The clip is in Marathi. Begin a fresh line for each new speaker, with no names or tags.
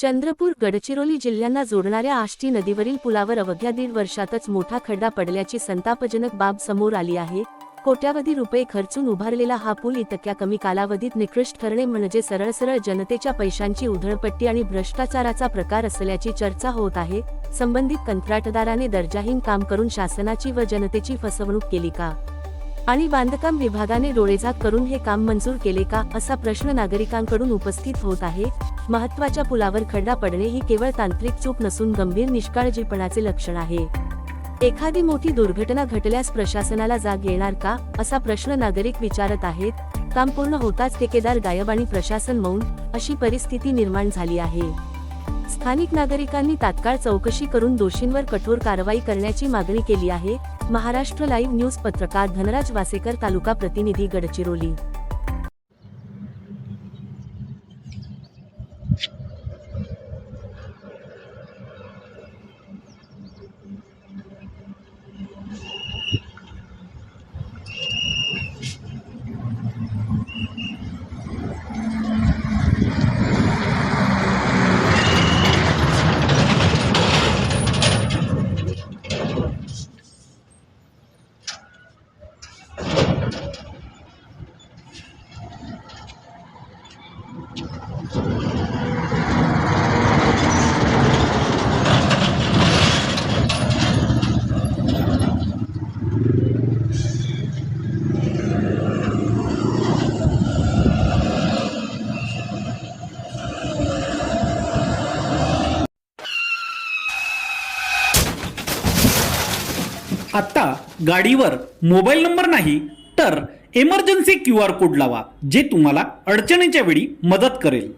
चंद्रपूर गडचिरोली जिल्ह्यांना जोडणाऱ्या आष्टी नदीवरील पुलावर अवघ्या 1.5 वर्षातच मोठा खड्डा पडल्याची संतापजनक बाब समोर आली आहे। कोट्यावधी रुपये खर्चून उभारलेला हा पूल इतक्या कमी कालावधीत निकृष्ट करणे म्हणजे सरळ जनतेच्या पैशांची उधळपट्टी आणि भ्रष्टाचाराचा प्रकार असल्याची चर्चा होत आहे। संबंधित कंत्राटदाराने दर्जाहीन काम करून शासनाची व जनतेची फसवणूक केली का आणि बांधकाम विभागाने डोळेझाक करून हे काम मंजूर केले का असा प्रश्न नागरिकांकडून उपस्थित होत आहे। महत्त्वाच्या पुलावर खड्डा पडणे ही केवळ तांत्रिक चूक नसून गंभीर निष्काळजीपणाचे लक्षण आहे। एखादी मोठी दुर्घटना घडल्यास प्रशासनाला जाग येणार का असा प्रश्न नागरिक विचारत आहेत। काम पूर्ण होताच ठेकेदार गायब आणि प्रशासन मौन अशी परिस्थिती निर्माण झाली आहे। स्थानिक नागरिकांनी तात्काळ चौकशी करून दोषींवर कठोर कारवाई करण्याची मागणी केली आहे। महाराष्ट्र लाईव्ह न्यूज पत्रकार धनराज वासेकर, तालुका प्रतिनिधी, गडचिरोली।
आता गाडीवर मोबाईल नंबर नाही तर इमर्जन्सी QR कोड लावा, जे तुम्हाला अडचणीच्या वेळी मदत करेल।